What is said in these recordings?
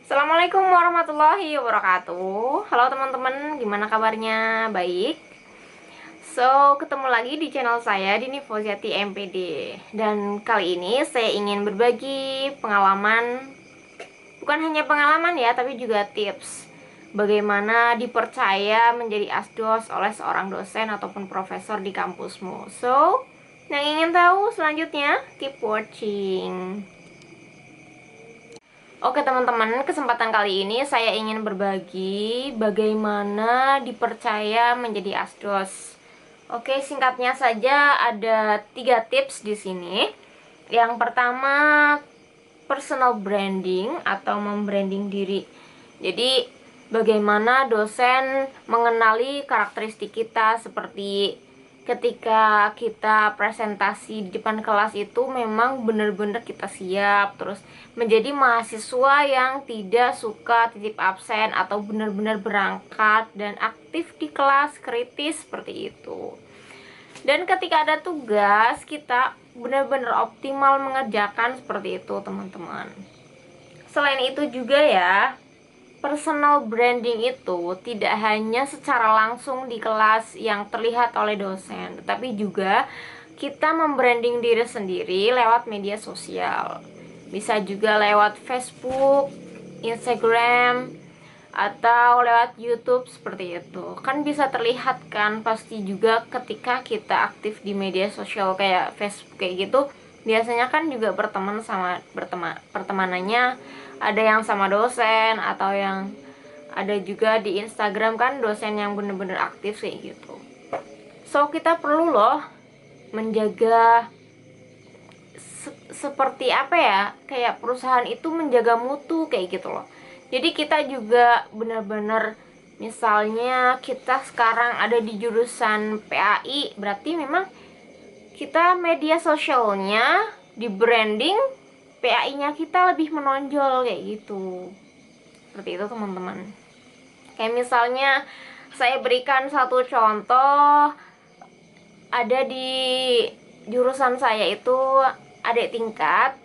Assalamualaikum warahmatullahi wabarakatuh. Halo teman-teman, gimana kabarnya? Baik. Ketemu lagi di channel saya Dini Fauziati MPD. Dan kali ini saya ingin berbagi pengalaman, bukan hanya pengalaman ya, tapi juga tips bagaimana dipercaya menjadi asdos oleh seorang dosen ataupun profesor di kampusmu. Yang ingin tahu selanjutnya, keep watching. Oke teman-teman, kesempatan kali ini saya ingin berbagi bagaimana dipercaya menjadi asdos. Oke, singkatnya saja ada 3 tips di sini. Yang pertama, personal branding atau membranding diri. Jadi, bagaimana dosen mengenali karakteristik kita, seperti ketika kita presentasi di depan kelas itu memang benar-benar kita siap, terus menjadi mahasiswa yang tidak suka titip absen atau benar-benar berangkat dan aktif di kelas, kritis seperti itu. Dan ketika ada tugas, kita benar-benar optimal mengerjakan seperti itu, teman-teman. Selain itu juga ya, personal branding itu tidak hanya secara langsung di kelas yang terlihat oleh dosen, tetapi juga kita membranding diri sendiri lewat media sosial. Bisa juga lewat Facebook, Instagram, atau lewat YouTube seperti itu. Kan bisa terlihat kan pasti juga ketika kita aktif di media sosial kayak Facebook kayak gitu. Biasanya kan juga berteman sama pertemanannya ada yang sama dosen, atau yang ada juga di Instagram kan dosen yang bener-bener aktif kayak gitu. Kita perlu loh menjaga seperti apa ya, kayak perusahaan itu menjaga mutu kayak gitu loh. Jadi kita juga benar-benar, misalnya kita sekarang ada di jurusan PAI, berarti memang kita media sosialnya di branding PAI-nya kita lebih menonjol kayak gitu. Seperti itu teman-teman. Kayak misalnya saya berikan satu contoh, ada di jurusan saya itu adik tingkat.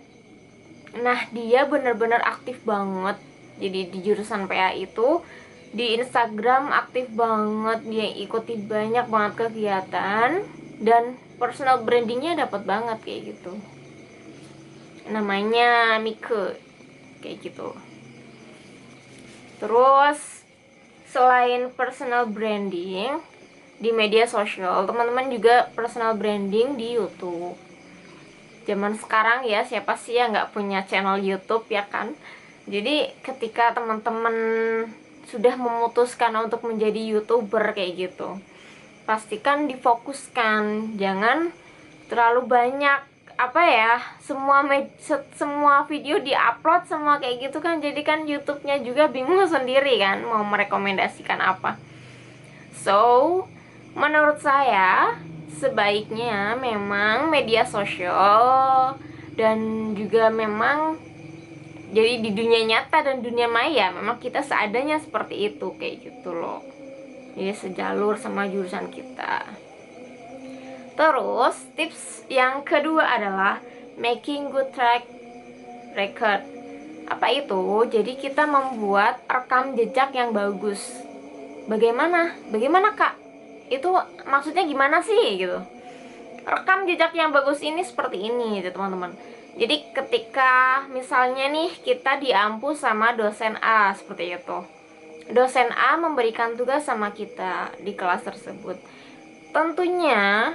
Nah, dia benar-benar aktif banget. Jadi di jurusan PA itu di Instagram aktif banget, dia ikuti banyak banget kegiatan dan personal brandingnya dapat banget kayak gitu. Namanya Mike kayak gitu. Terus selain personal branding di media sosial, teman-teman juga personal branding di YouTube. Zaman sekarang ya, siapa sih yang nggak punya channel YouTube ya kan? Jadi ketika teman-teman sudah memutuskan untuk menjadi YouTuber kayak gitu, pastikan difokuskan, jangan terlalu banyak apa ya, semua video diupload semua kayak gitu kan, jadi kan YouTube-nya juga bingung sendiri kan mau merekomendasikan apa. Menurut saya sebaiknya memang media sosial dan juga memang jadi di dunia nyata dan dunia maya memang kita seadanya seperti itu kayak gitu loh. Jadi sejalur sama jurusan kita. Terus tips yang kedua adalah making good track record. Apa itu? Jadi kita membuat rekam jejak yang bagus. Bagaimana kak? Itu maksudnya gimana sih gitu? Rekam jejak yang bagus ini seperti ini gitu teman-teman. Jadi ketika misalnya nih kita diampu sama dosen A seperti itu, dosen A memberikan tugas sama kita di kelas tersebut. Tentunya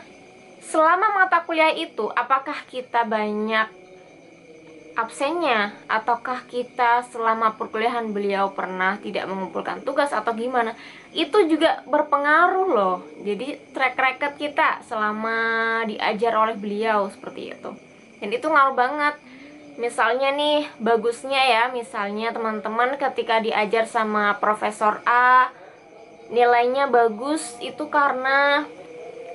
selama mata kuliah itu apakah kita banyak absennya, ataukah kita selama perkuliahan beliau pernah tidak mengumpulkan tugas atau gimana, itu juga berpengaruh loh. Jadi track record kita selama diajar oleh beliau seperti itu, dan itu ngaruh banget. Misalnya nih, bagusnya ya, misalnya teman-teman ketika diajar sama Profesor A nilainya bagus, itu karena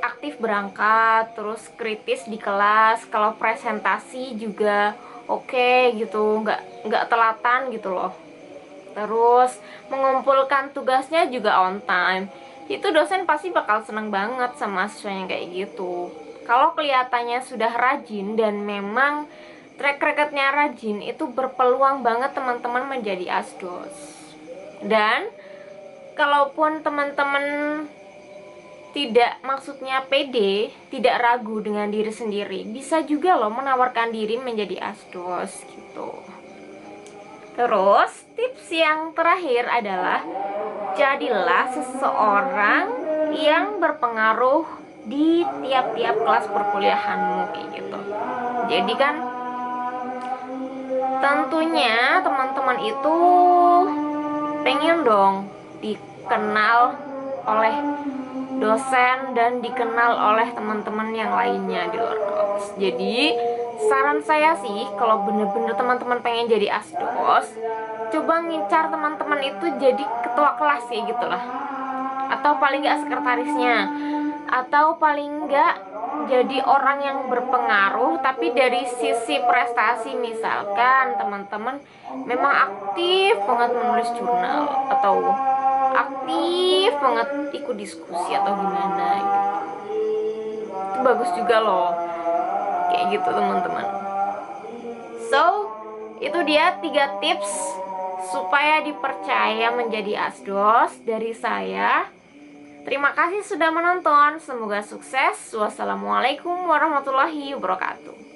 aktif berangkat, terus kritis di kelas, kalau presentasi juga oke gitu, nggak telatan gitu loh. Terus mengumpulkan tugasnya juga on time. Itu dosen pasti bakal seneng banget sama mahasiswanya kayak gitu. Kalau kelihatannya sudah rajin dan memang track recordnya rajin itu berpeluang banget teman-teman menjadi asdos. Dan kalaupun teman-teman tidak, maksudnya pede, tidak ragu dengan diri sendiri, bisa juga loh menawarkan diri menjadi asdos gitu. Terus tips yang terakhir adalah jadilah seseorang yang berpengaruh di tiap-tiap kelas perkuliahanmu kayak gitu. Jadi kan tentunya teman-teman itu pengen dong dikenal oleh dosen dan dikenal oleh teman-teman yang lainnya di luar kelas. Jadi saran saya sih, kalau bener-bener teman-teman pengen jadi asdos, coba ngincar teman-teman itu jadi ketua kelas ya gitulah, atau paling nggak sekretarisnya, atau paling nggak jadi orang yang berpengaruh. Tapi dari sisi prestasi, misalkan teman-teman memang aktif banget menulis jurnal atau aktif banget ikut diskusi atau gimana gitu, itu bagus juga loh kayak gitu teman-teman. So itu dia 3 tips supaya dipercaya menjadi asdos dari saya. Terima kasih sudah menonton, semoga sukses. Wassalamualaikum warahmatullahi wabarakatuh.